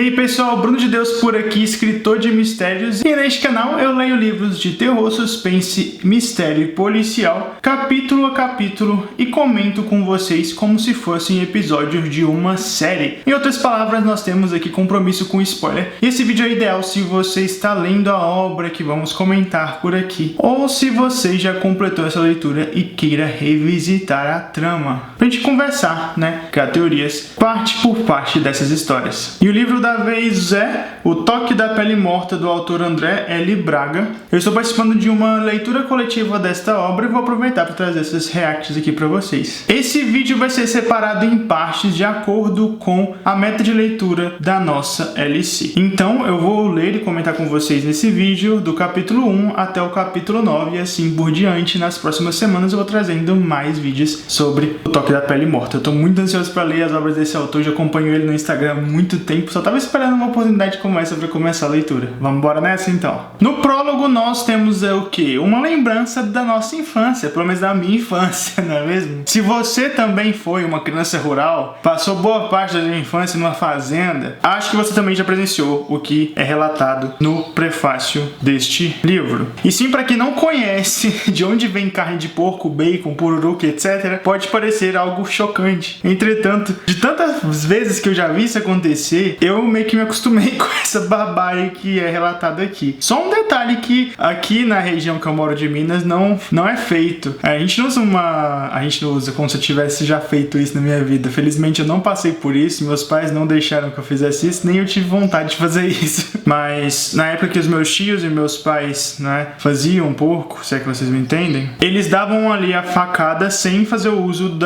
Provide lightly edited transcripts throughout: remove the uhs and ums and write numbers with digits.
E aí pessoal, Bruno de Deus por aqui, escritor de mistérios, e neste canal eu leio livros de terror, suspense, mistério e policial, capítulo a capítulo, e comento com vocês como se fossem episódios de uma série. Em outras palavras, nós temos aqui compromisso com spoiler, e esse vídeo é ideal se você está lendo a obra que vamos comentar por aqui, ou se você já completou essa leitura e queira revisitar a trama, pra gente conversar, né, criar teorias, parte por parte dessas histórias. E o livro da vez é O Toque da Pele Morta, do autor André L. Braga. Eu estou participando de uma leitura coletiva desta obra e vou aproveitar para trazer esses reacts aqui para vocês. Esse vídeo vai ser separado em partes de acordo com a meta de leitura da nossa LC. Então eu vou ler e comentar com vocês nesse vídeo do capítulo 1 até o capítulo 9 e assim por diante. Nas próximas semanas eu vou trazendo mais vídeos sobre O Toque da Pele Morta. Eu estou muito ansioso para ler as obras desse autor, já acompanho ele no Instagram há muito tempo, só estava esperando uma oportunidade como essa para começar a leitura. Vamos embora nessa então. No prólogo nós temos o quê? Uma lembrança da nossa infância, pelo menos da minha infância, não é mesmo? Se você também foi uma criança rural, passou boa parte da sua infância numa fazenda, acho que você também já presenciou o que é relatado no prefácio deste livro. E sim, para quem não conhece de onde vem carne de porco, bacon, pururuca, etc., pode parecer algo chocante. Entretanto, de tantas vezes que eu já vi isso acontecer, eu meio que me acostumei com essa barbárie que é relatada aqui. Só um detalhe que aqui na região que eu moro de Minas não é feito. A gente não usa como se eu tivesse já feito isso na minha vida. Felizmente eu não passei por isso, meus pais não deixaram que eu fizesse isso, nem eu tive vontade de fazer isso. Mas na época que os meus tios e meus pais, né, faziam porco, se é que vocês me entendem, eles davam ali a facada sem fazer o uso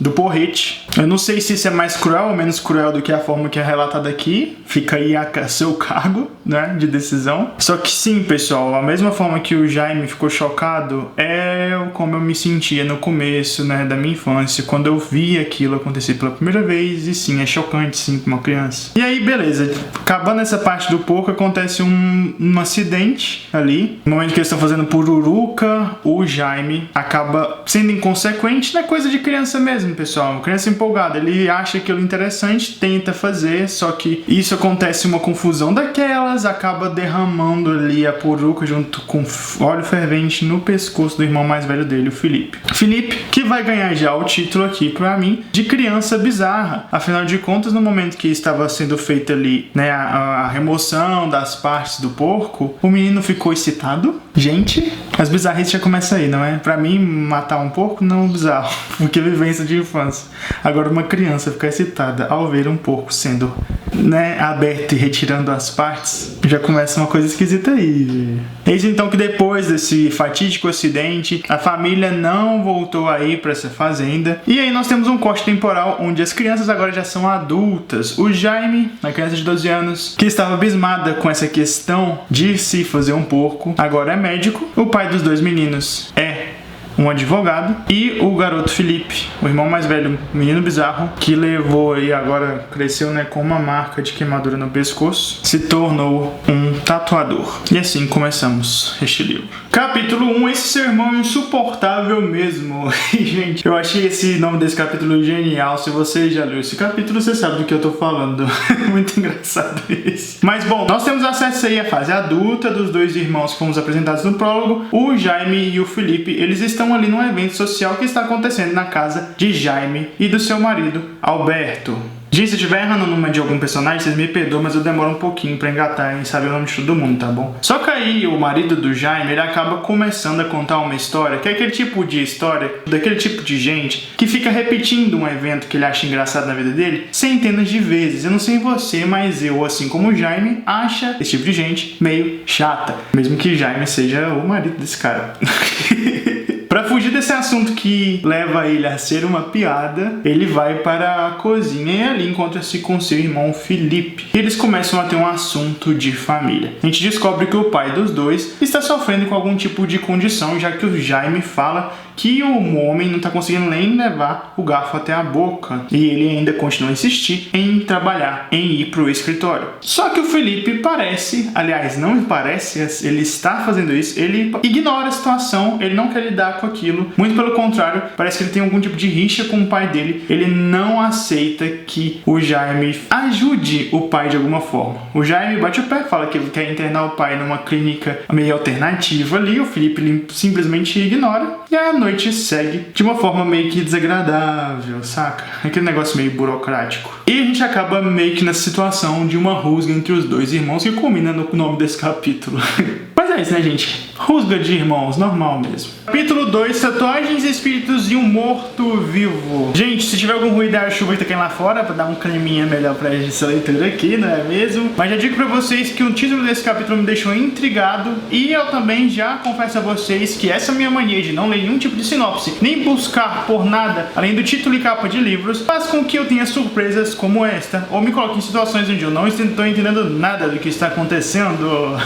do porrete. Eu não sei se isso é mais cruel ou menos cruel do que a forma que é relatada aqui, fica aí a seu cargo, né, de decisão. Só que sim, pessoal, a mesma forma que o Jaime ficou chocado é como eu me sentia no começo, né, da minha infância, quando eu vi aquilo acontecer pela primeira vez, e sim, é chocante sim para uma criança. E aí, beleza, acabando essa parte do porco, acontece um acidente ali, no momento que eles estão fazendo pururuca, o Jaime acaba sendo inconsequente, né, coisa de criança mesmo, pessoal, criança empolgada, ele acha aquilo interessante, tenta fazer, só que isso acontece uma confusão daquelas, acaba derramando ali a pururuca junto com óleo fervente no pescoço do irmão mais velho dele, o Felipe. Felipe, que vai ganhar já o título aqui pra mim de criança bizarra. Afinal de contas, no momento que estava sendo feita ali, né, a remoção das partes do porco, o menino ficou excitado. Gente, as bizarrices já começam aí, não é? Pra mim, matar um porco não é bizarro, porque é vivência de infância. Agora, uma criança ficar excitada ao ver um porco sendo, né, aberto e retirando as partes, já começa uma coisa esquisita aí. Eis então que depois desse fatídico acidente, a família não voltou aí para essa fazenda. E aí nós temos um corte temporal onde as crianças agora já são adultas. O Jaime, a criança de 12 anos, que estava abismada com essa questão de se fazer um porco, agora é médico. O pai dos dois meninos é um advogado, e o garoto Felipe, o irmão mais velho, menino bizarro, que levou aí, agora cresceu, né, com uma marca de queimadura no pescoço, se tornou um tatuador. E assim começamos este livro. Capítulo 1, esse seu irmão é insuportável mesmo. E, gente, eu achei esse nome desse capítulo genial. Se você já leu esse capítulo, você sabe do que eu tô falando. Muito engraçado isso. Mas, bom, nós temos acesso aí à fase adulta dos dois irmãos que fomos apresentados no prólogo. O Jaime e o Felipe, eles estão ali num evento social que está acontecendo na casa de Jaime e do seu marido, Alberto. Gente, se eu estiver errando o nome de algum personagem, vocês me perdoam, mas eu demoro um pouquinho pra engatar e saber o nome de todo mundo, tá bom? Só que aí o marido do Jaime, ele acaba começando a contar uma história, que é aquele tipo de história, daquele tipo de gente que fica repetindo um evento que ele acha engraçado na vida dele centenas de vezes. Eu não sei você, mas eu, assim como o Jaime, acha esse tipo de gente meio chata, mesmo que Jaime seja o marido desse cara. Para fugir desse assunto que leva ele a ser uma piada, ele vai para a cozinha e ali encontra-se com seu irmão Felipe. E eles começam a ter um assunto de família. A gente descobre que o pai dos dois está sofrendo com algum tipo de condição, já que o Jaime fala que o homem não tá conseguindo nem levar o garfo até a boca. E ele ainda continua a insistir em trabalhar, em ir pro escritório. Só que o Felipe parece, aliás, não parece, ele está fazendo isso, ele ignora a situação, ele não quer lidar com aquilo. Muito pelo contrário, parece que ele tem algum tipo de rixa com o pai dele. Ele não aceita que o Jaime ajude o pai de alguma forma. O Jaime bate o pé, fala que ele quer internar o pai numa clínica meio alternativa ali. O Felipe simplesmente ignora e a noite segue de uma forma meio que desagradável, saca? Aquele negócio meio burocrático. E a gente acaba meio que nessa situação de uma rusga entre os dois irmãos que culmina no nome desse capítulo. Mas é isso, né, gente? Rusga de irmãos, normal mesmo. Capítulo 2, tatuagens, espíritos e um morto-vivo. Gente, se tiver algum ruído da chuva que tá caindo lá fora, pra dar um climinha melhor pra essa leitura aqui, não é mesmo? Mas já digo pra vocês que o título desse capítulo me deixou intrigado e eu também já confesso a vocês que essa minha mania de não ler nenhum tipo de sinopse, nem buscar por nada além do título e capa de livros, faz com que eu tenha surpresas como esta, ou me coloque em situações onde eu não estou entendendo nada do que está acontecendo.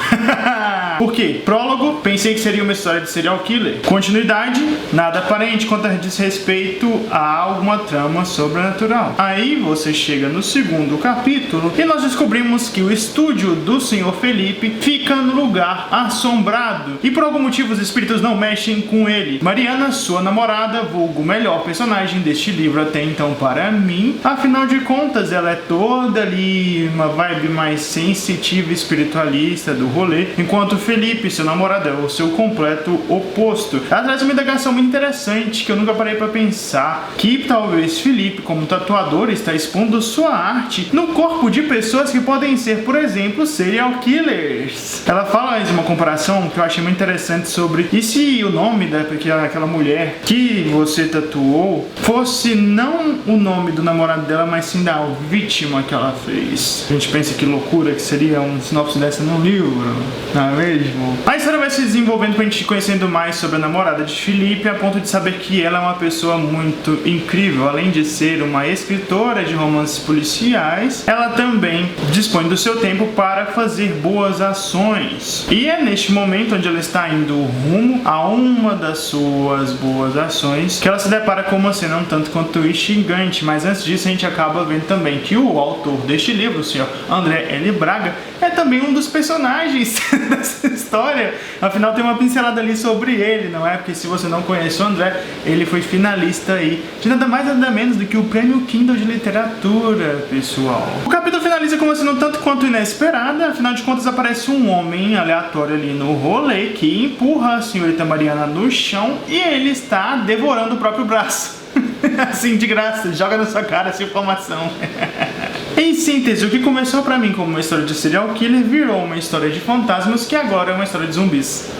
Por quê? Prólogo, pensei que seria uma história de serial killer. Continuidade, nada aparente quanto diz respeito a alguma trama sobrenatural. Aí você chega no segundo capítulo e nós descobrimos que o estúdio do Sr. Felipe fica no lugar assombrado e por algum motivo os espíritos não mexem com ele. Mariana, sua namorada, vulgo melhor personagem deste livro até então para mim, afinal de contas ela é toda ali uma vibe mais sensitiva e espiritualista do rolê, enquanto Felipe, seu namorado, é o seu completo oposto. Ela traz uma indagação muito interessante que eu nunca parei pra pensar, que talvez Felipe, como tatuador, está expondo sua arte no corpo de pessoas que podem ser, por exemplo, serial killers. Ela fala de uma comparação que eu achei muito interessante sobre e se o nome daquela mulher que você tatuou fosse não o nome do namorado dela, mas sim da vítima que ela fez. A gente pensa que loucura que seria um sinopse dessa no livro, não é mesmo? A história vai se desenvolvendo pra gente ir conhecendo mais sobre a namorada de Felipe, a ponto de saber que ela é uma pessoa muito incrível. Além de ser uma escritora de romances policiais, ela também dispõe do seu tempo para fazer boas ações. E é neste momento onde ela está indo rumo a uma das suas boas ações que ela se depara com uma cena um tanto quanto instigante. Mas antes disso a gente acaba vendo também que o autor deste livro, o senhor André L. Braga, é também um dos personagens dessa história. Afinal tem uma pincelada ali sobre ele, não é? Porque se você não conhece o André, ele foi finalista aí de nada mais nada menos do que o Prêmio Kindle de Literatura, pessoal. O capítulo finaliza com uma cena um tanto quanto inesperada. Afinal de contas aparece um homem aleatório ali no rolê que empurra a senhorita Mariana no chão e ele está devorando o próprio braço. Assim, de graça, joga na sua cara essa informação. Em síntese, o que começou pra mim como uma história de serial killer virou uma história de fantasmas que agora é uma história de zumbis.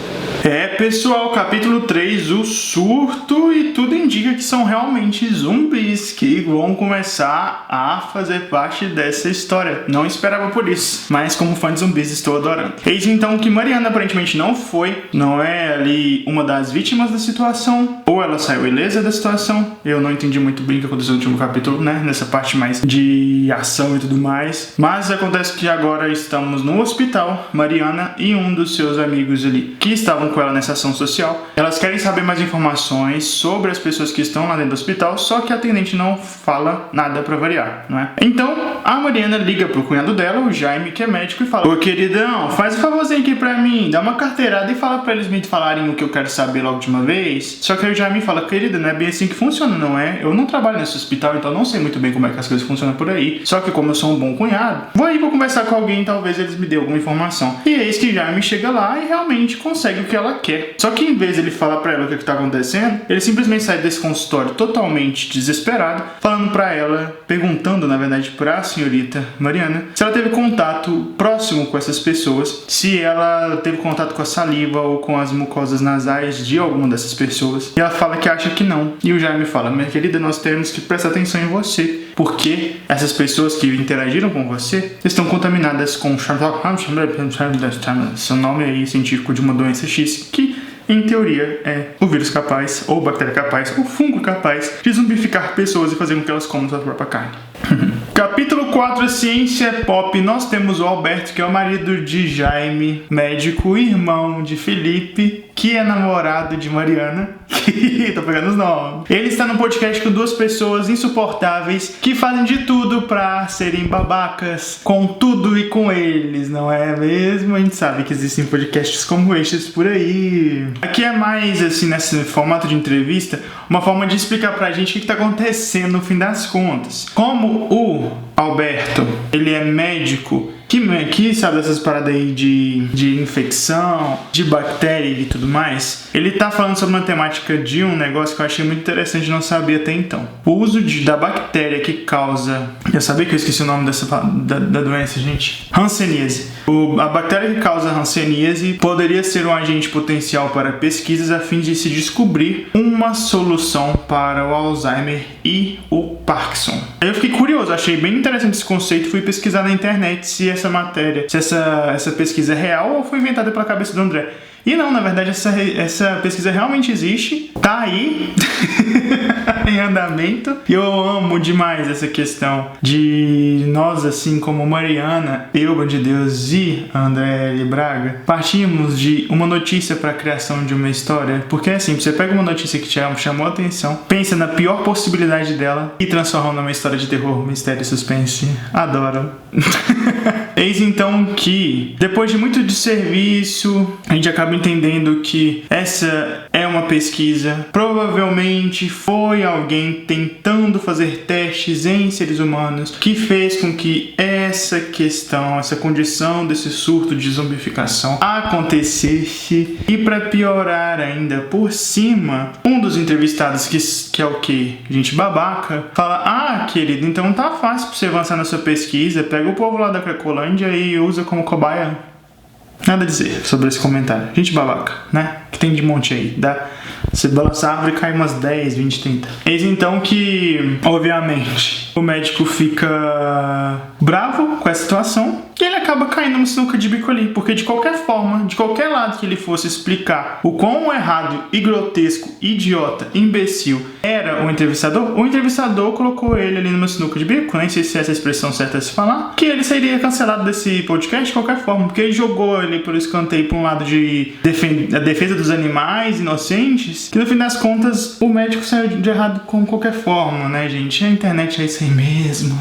É, pessoal, capítulo 3, o surto, e tudo indica que são realmente zumbis que vão começar a fazer parte dessa história. Não esperava por isso, mas como fã de zumbis estou adorando. Eis então que Mariana aparentemente não é ali uma das vítimas da situação, ou ela saiu ilesa da situação. Eu não entendi muito bem o que aconteceu no último capítulo, né, nessa parte mais de ação e tudo mais. Mas acontece que agora estamos no hospital, Mariana e um dos seus amigos ali, que estavam com ela nessa ação social. Elas querem saber mais informações sobre as pessoas que estão lá dentro do hospital, só que a atendente não fala nada pra variar, não é? Então, a Mariana liga pro cunhado dela, o Jaime, que é médico, e fala: ô queridão, faz um favorzinho aqui pra mim, dá uma carteirada e fala pra eles me falarem o que eu quero saber logo de uma vez. Só que aí o Jaime fala: querida, não é bem assim que funciona, não é? Eu não trabalho nesse hospital, então não sei muito bem como é que as coisas funcionam por aí. Só que como eu sou um bom cunhado, vou aí pra conversar com alguém, talvez eles me dêem alguma informação. E eis que Jaime chega lá e realmente consegue o que ela quer. Só que em vez de ele falar pra ela o que tá acontecendo, ele simplesmente sai desse consultório totalmente desesperado, falando pra ela, perguntando na verdade pra senhorita Mariana se ela teve contato próximo com essas pessoas, se ela teve contato com a saliva ou com as mucosas nasais de alguma dessas pessoas. E ela fala que acha que não. E o Jaime fala: minha querida, nós temos que prestar atenção em você, porque essas pessoas que interagiram com você estão contaminadas com seu nome aí científico de uma doença X, que em teoria é o vírus capaz, ou bactéria capaz, ou fungo capaz de zumbificar pessoas e fazer com que elas comam sua própria carne. Capítulo quadro Ciência Pop, nós temos o Alberto, que é o marido de Jaime, médico, irmão de Felipe, que é namorado de Mariana. Tô pegando os nomes. Ele está num podcast com duas pessoas insuportáveis que fazem de tudo pra serem babacas com tudo e com eles, não é mesmo? A gente sabe que existem podcasts como estes por aí. Aqui é mais, assim, nesse formato de entrevista, uma forma de explicar pra gente o que tá acontecendo no fim das contas. Como o Alberto, ele é médico, que sabe dessas paradas aí de infecção, de bactéria e tudo mais, ele tá falando sobre uma temática de um negócio que eu achei muito interessante, não sabia até então. O uso da bactéria que causa... Eu sabia que eu esqueci o nome da doença, gente. Hanseníase. A bactéria que causa hanseníase poderia ser um agente potencial para pesquisas a fim de se descobrir uma solução para o Alzheimer e o Parkinson. Aí eu fiquei curioso, achei bem interessante esse conceito, fui pesquisar na internet se essa pesquisa é real ou foi inventada pela cabeça do André. E não, na verdade essa pesquisa realmente existe, tá aí, em andamento. E eu amo demais essa questão de nós, assim como Mariana, Elba de Deus e André L. Braga, partimos de uma notícia para a criação de uma história. Porque assim, você pega uma notícia que te chamou a atenção, pensa na pior possibilidade dela e transforma numa história de terror, mistério e suspense. Adoro. Eis então que, depois de muito desserviço, a gente acaba entendendo que essa é uma pesquisa. Provavelmente foi alguém tentando fazer testes em seres humanos que fez com que essa questão, essa condição desse surto de zombificação acontecesse. E para piorar ainda por cima, um dos entrevistados, que é o que? Gente babaca, fala: ah, querido, então tá fácil pra você avançar na sua pesquisa, pega o povo lá da Cracolândia e usa como cobaia. Nada a dizer sobre esse comentário. Gente babaca, né? Que tem de monte aí. Você balança a árvore e cai umas 10, 20, 30. Eis então que, obviamente, o médico fica bravo com essa situação e ele acaba caindo numa sinuca de bico ali. Porque de qualquer forma, de qualquer lado que ele fosse explicar o quão errado e grotesco, idiota, imbecil era o entrevistador colocou ele ali numa sinuca de bico, nem sei se é essa expressão certa a se falar, que ele seria cancelado desse podcast de qualquer forma, porque ele jogou ele por escanteio para um lado de a defesa dos animais inocentes, que no fim das contas o médico saiu de errado com qualquer forma, né, gente? A internet é isso aí mesmo.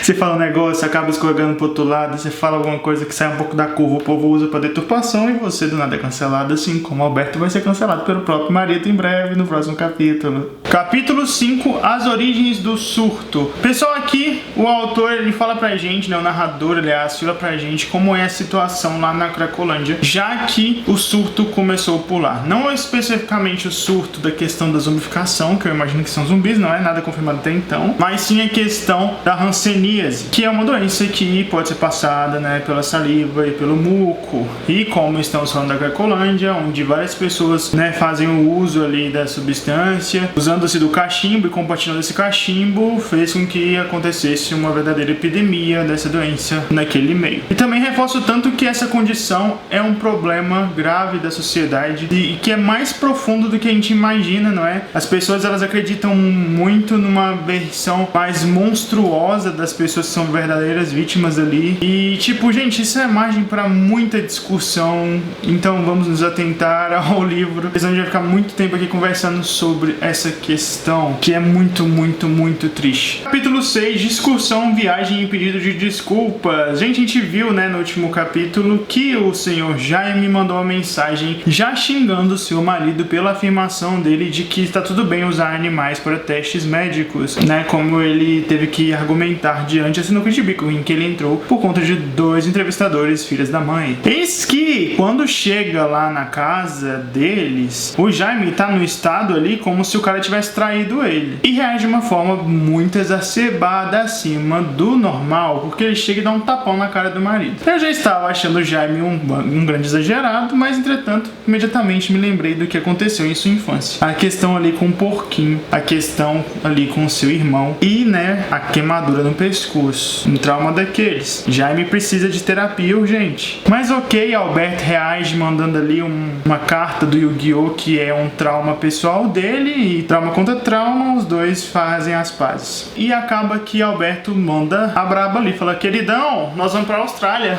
Você fala um negócio, acaba escorregando pro outro lado, você fala alguma coisa que sai um pouco da curva, o povo usa pra deturpação e você do nada é cancelado, assim como o Alberto vai ser cancelado pelo próprio marido em breve, no próximo capítulo. Capítulo 5, as origens do surto. Pessoal, aqui o autor, ele fala pra gente, né, o narrador, aliás, fala pra gente como é a situação lá na Cracolândia, já que o surto começou por lá. Não especificamente o surto da questão da zombificação, que eu imagino que são zumbis, não é nada confirmado até então, mas sim a questão da hanseníase, que é uma doença que pode ser passada, né, pela saliva e pelo muco. E como estamos falando da Cracolândia, onde várias pessoas, né, fazem o uso ali da substância, usando-se do cachimbo e compartilhando esse cachimbo, fez com que acontecesse uma verdadeira epidemia dessa doença naquele meio. E também reforço tanto que essa condição é um problema grave da sociedade e que é mais profundo do que a gente imagina, não é? As pessoas, elas acreditam muito numa versão mais monstruosa das pessoas que são verdadeiras vítimas ali. E tipo, gente, isso é margem para muita discussão. Então vamos nos atentar ao livro. A gente vai ficar muito tempo aqui conversando sobre essa questão, que é muito, muito, muito triste. Capítulo 6, discussão, viagem e pedido de desculpas. Gente, a gente viu, né, no último capítulo que o senhor Jaime mandou uma mensagem já xingando o seu marido pela afirmação dele de que está tudo bem usar animais para testes médicos, né, como ele teve que argumentar diante da sinuca de bico em que ele entrou por conta de 2 entrevistadores, filhas da mãe. Eis que, quando chega lá na casa deles, o Jaime tá no estado ali como se o cara tivesse traído ele. E reage de uma forma muito exacerbada acima do normal, porque ele chega e dá um tapão na cara do marido. Eu já estava achando o Jaime um grande exagerado, mas entretanto, imediatamente me lembrei do que aconteceu em sua infância. A questão ali com o porquinho, a questão ali com o seu irmão e, né, a queimadura no pescoço grotescos, um trauma daqueles. Jaime precisa de terapia urgente. Mas ok, Alberto reage mandando ali uma carta do Yu-Gi-Oh! Que é um trauma pessoal dele e trauma contra trauma, os dois fazem as pazes. E acaba que Alberto manda a braba ali, fala: queridão, nós vamos pra Austrália.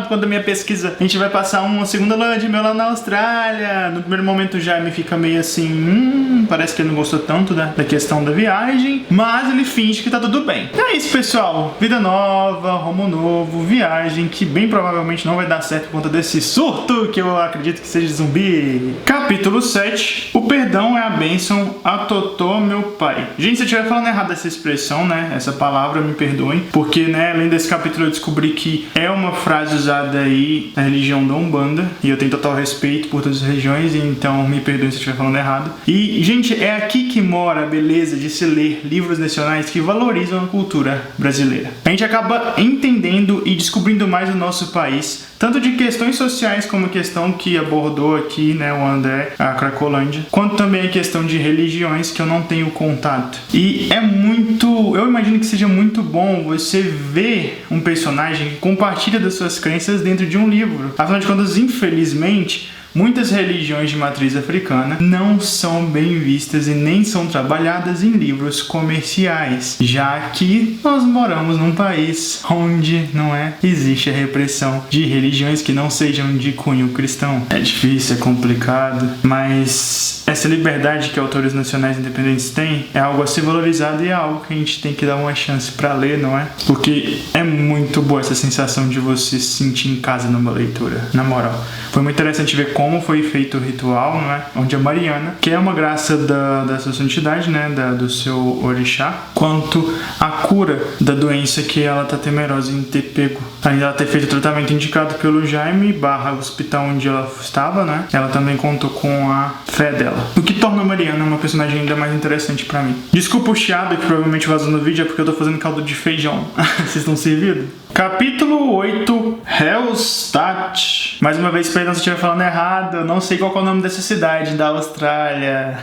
Por conta da minha pesquisa, a gente vai passar uma segunda lua de mel lá na Austrália. No primeiro momento o Jaime fica meio assim, parece que ele não gostou tanto da questão da viagem, mas ele finge que tá tudo bem. Então é isso, pessoal, vida nova, rumo novo, viagem que bem provavelmente não vai dar certo por conta desse surto que eu acredito que seja zumbi. Capítulo 7. O perdão é a bênção a Totó, meu pai. Gente, se eu estiver falando errado essa expressão, né, essa palavra, me perdoem, porque, né, além desse capítulo eu descobri que é uma frase usada aí na religião da Umbanda, e eu tenho total respeito por todas as religiões, então me perdoem se eu estiver falando errado. E, gente, é aqui que mora a beleza de se ler livros nacionais que valorizam a cultura brasileira. A gente acaba entendendo e descobrindo mais o nosso país, tanto de questões sociais como a questão que abordou aqui, né, o André, a Cracolândia, quanto também a questão de religiões que eu não tenho contato. E é muito, eu imagino que seja muito bom você ver um personagem que compartilha das suas crenças dentro de um livro. Afinal de contas, infelizmente, muitas religiões de matriz africana não são bem vistas e nem são trabalhadas em livros comerciais, já que nós moramos num país onde, não é, existe a repressão de religiões que não sejam de cunho cristão. É difícil, é complicado, mas essa liberdade que autores nacionais independentes têm é algo a ser valorizado e é algo que a gente tem que dar uma chance pra ler, não é? Porque é muito boa essa sensação de você se sentir em casa numa leitura, na moral. Foi muito interessante ver como foi feito o ritual, não é? Onde a Mariana, que é uma graça da sua santidade, né, do seu orixá, quanto a cura da doença que ela tá temerosa em ter pego. Além dela ter feito o tratamento indicado pelo Jaime / hospital onde ela estava, né? Ela também contou com a fé dela. O que torna a Mariana uma personagem ainda mais interessante pra mim. Desculpa o chiado que provavelmente vazou no vídeo, é porque eu tô fazendo caldo de feijão. Vocês estão servidos? Capítulo 8, Hellstatt. Mais uma vez, perdão se eu estiver falando errado, eu não sei qual é o nome dessa cidade da Austrália.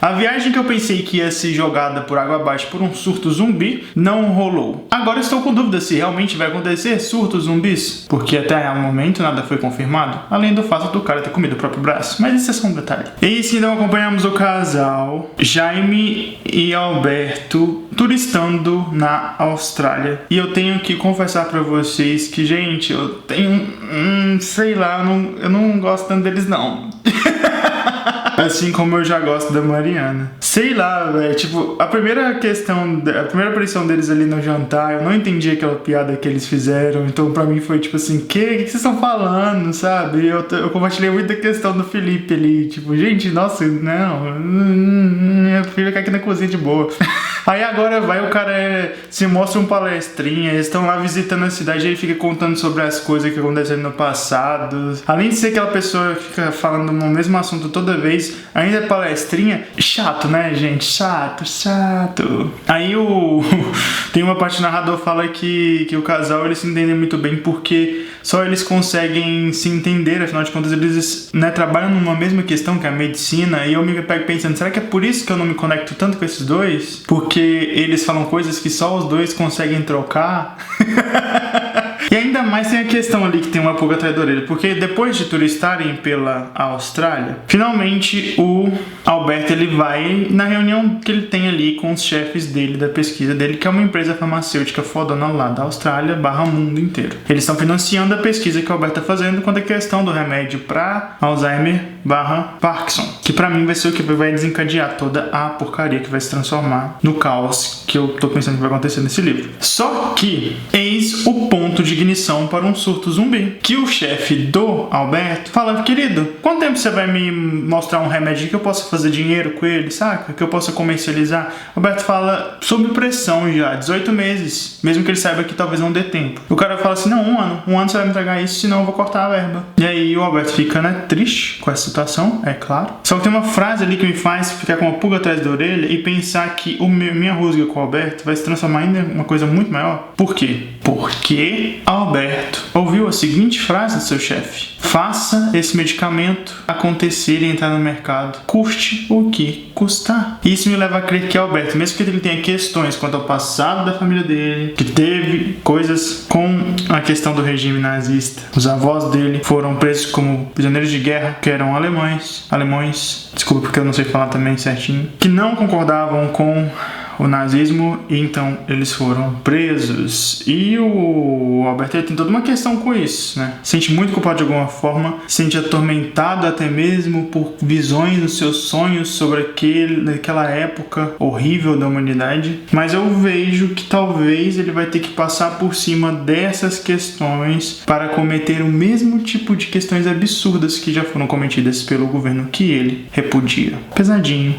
A viagem que eu pensei que ia ser jogada por água abaixo por um surto zumbi não rolou. Agora estou com dúvida se realmente vai acontecer surtos zumbis, porque até o momento nada foi confirmado, além do fato do cara ter comido o próprio braço, mas isso é só um detalhe. E sim, então acompanhamos o casal Jaime e Alberto turistando na Austrália. E eu tenho que confessar pra vocês que, gente, eu tenho sei lá, eu não gosto tanto deles não. Assim como eu já gosto da Mariana. Sei lá, velho, tipo, a primeira aparição deles ali no jantar, eu não entendi aquela piada que eles fizeram, então pra mim foi tipo assim, o que vocês estão falando, sabe? Eu compartilhei muito a questão do Felipe ali, tipo, gente, nossa, não, eu prefiro ficar aqui na cozinha de boa. Aí agora vai, o cara se mostra um palestrinha, eles estão lá visitando a cidade, ele fica contando sobre as coisas que aconteceram no passado. Além de ser aquela pessoa que fica falando no mesmo assunto toda vez, ainda é palestrinha. Chato, né, gente? Chato. Aí tem uma parte do narrador fala que o casal, eles se entendem muito bem porque só eles conseguem se entender, afinal de contas eles, né, trabalham numa mesma questão que é a medicina, e eu me pego pensando, será que é por isso que eu não me conecto tanto com esses dois? Porque eles falam coisas que só os dois conseguem trocar? E ainda mais tem a questão ali que tem uma pulga atrás da orelha, porque depois de turistarem pela Austrália, finalmente o Alberto ele vai na reunião que ele tem ali com os chefes dele, da pesquisa dele, que é uma empresa farmacêutica fodona lá da Austrália / mundo inteiro. Eles estão financiando a pesquisa que o Alberto tá fazendo quanto à questão do remédio para Alzheimer / Parkinson, que pra mim vai ser o que vai desencadear toda a porcaria que vai se transformar no caos que eu tô pensando que vai acontecer nesse livro. Só que eis o ponto de ignição para um surto zumbi, que o chefe do Alberto fala, querido, quanto tempo você vai me mostrar um remédio que eu possa fazer dinheiro com ele, saca? Que eu possa comercializar? Alberto fala, sob pressão já, 18 meses, mesmo que ele saiba que talvez não dê tempo. O cara fala assim, não, um ano você vai me entregar isso, senão eu vou cortar a verba. E aí o Alberto fica, né, triste com essa situação, é claro. Só que tem uma frase ali que me faz ficar com uma pulga atrás da orelha e pensar que minha rusga com o Alberto vai se transformar ainda em uma coisa muito maior. Por quê? Porque E Alberto ouviu a seguinte frase do seu chefe: faça esse medicamento acontecer e entrar no mercado, custe o que custar. Isso me leva a crer que Alberto, mesmo que ele tenha questões quanto ao passado da família dele, que teve coisas com a questão do regime nazista, os avós dele foram presos como prisioneiros de guerra, que eram alemães, desculpa porque eu não sei falar também certinho, que não concordavam com o nazismo, e então eles foram presos. E o Alberto tem toda uma questão com isso, né? Sente muito culpado de alguma forma, sente atormentado até mesmo por visões dos seus sonhos sobre aquela época horrível da humanidade. Mas eu vejo que talvez ele vai ter que passar por cima dessas questões para cometer o mesmo tipo de questões absurdas que já foram cometidas pelo governo que ele repudia. Pesadinho.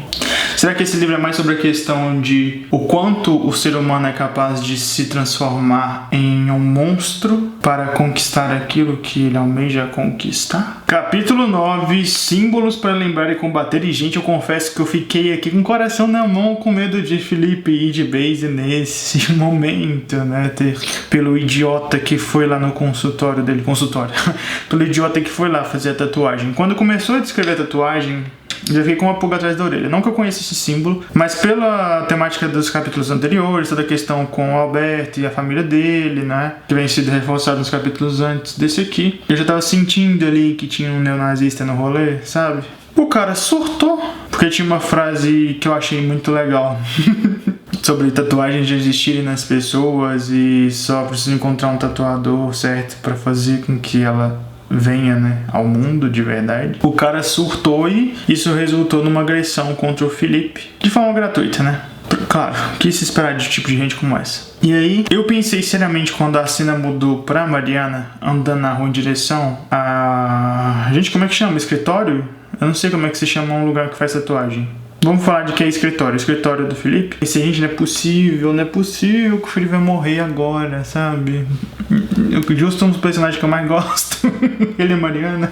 Será que esse livro é mais sobre a questão de o quanto o ser humano é capaz de se transformar em um monstro para conquistar aquilo que ele almeja conquistar? Capítulo 9, símbolos para lembrar e combater. E gente, eu confesso que eu fiquei aqui com o coração na mão com medo de Felipe ir de base nesse momento, né? Pelo idiota que foi lá no consultório dele, pelo idiota que foi lá fazer a tatuagem. Quando começou a descrever a tatuagem, já fiquei com uma pulga atrás da orelha. Não que eu conheça esse símbolo, mas pela temática dos capítulos anteriores, toda a questão com o Alberto e a família dele, né, que vem sido reforçado nos capítulos antes desse aqui, eu já tava sentindo ali que tinha um neonazista no rolê, sabe? O cara surtou, porque tinha uma frase que eu achei muito legal sobre tatuagens de existirem nas pessoas e só precisa encontrar um tatuador certo pra fazer com que ela venha, né, ao mundo de verdade. O cara surtou e isso resultou numa agressão contra o Felipe de forma gratuita, né? Claro, o que se esperar de tipo de gente como essa? E aí, eu pensei seriamente quando a cena mudou pra Mariana andando na rua em direção a... Gente, como é que chama? Escritório? Eu não sei como é que se chama um lugar que faz tatuagem. Vamos falar de que é escritório do Felipe. Esse gente, não é possível que o Felipe vai morrer agora, sabe? Justo um dos personagens que eu mais gosto. Ele e a Mariana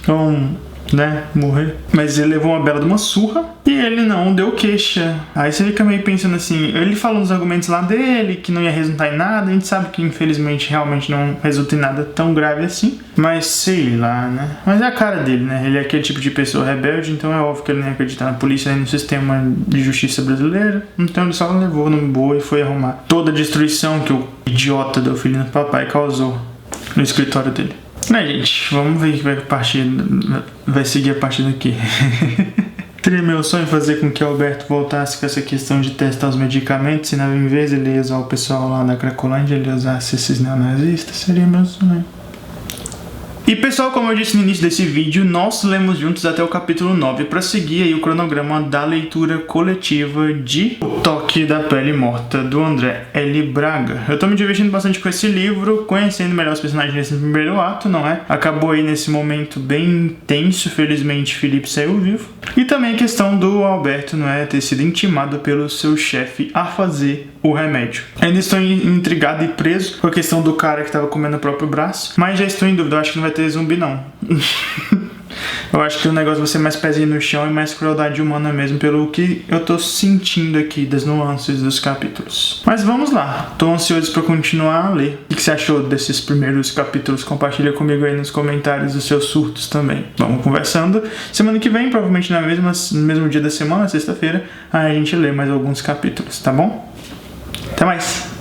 vão, né, morrer. Mas ele levou uma bela de uma surra e ele não deu queixa. Aí você fica meio pensando assim, ele falou nos argumentos lá dele que não ia resultar em nada. A gente sabe que infelizmente realmente não resulta em nada tão grave assim. Mas sei lá, né? Mas é a cara dele, né? Ele é aquele tipo de pessoa rebelde, então é óbvio que ele não ia acreditar na polícia nem no sistema de justiça brasileiro. Então ele só levou no boa e foi arrumar toda a destruição que o idiota do filho do papai causou no escritório dele. Né, gente? Vamos ver que vai seguir a partir daqui. Seria meu sonho fazer com que Alberto voltasse com essa questão de testar os medicamentos e em vez de ele usar o pessoal lá da Cracolândia, ele usasse esses neonazistas. Seria meu sonho. E pessoal, como eu disse no início desse vídeo, nós lemos juntos até o capítulo 9 para seguir aí o cronograma da leitura coletiva de O Toque da Pele Morta, do André L. Braga. Eu tô me divertindo bastante com esse livro, conhecendo melhor os personagens nesse primeiro ato, não é? Acabou aí nesse momento bem intenso, felizmente Felipe saiu vivo. E também a questão do Alberto, não é, ter sido intimado pelo seu chefe a fazer o remédio. Ainda estou intrigado e preso com a questão do cara que estava comendo o próprio braço, mas já estou em dúvida, eu acho que não vai ter zumbi não. Eu acho que o negócio vai ser mais pezinho no chão e mais crueldade humana mesmo, pelo que eu tô sentindo aqui das nuances dos capítulos. Mas vamos lá, tô ansioso para continuar a ler. O que você achou desses primeiros capítulos? Compartilha comigo aí nos comentários os seus surtos também. Vamos conversando. Semana que vem, provavelmente no mesmo dia da semana, sexta-feira, a gente lê mais alguns capítulos, tá bom? Até mais!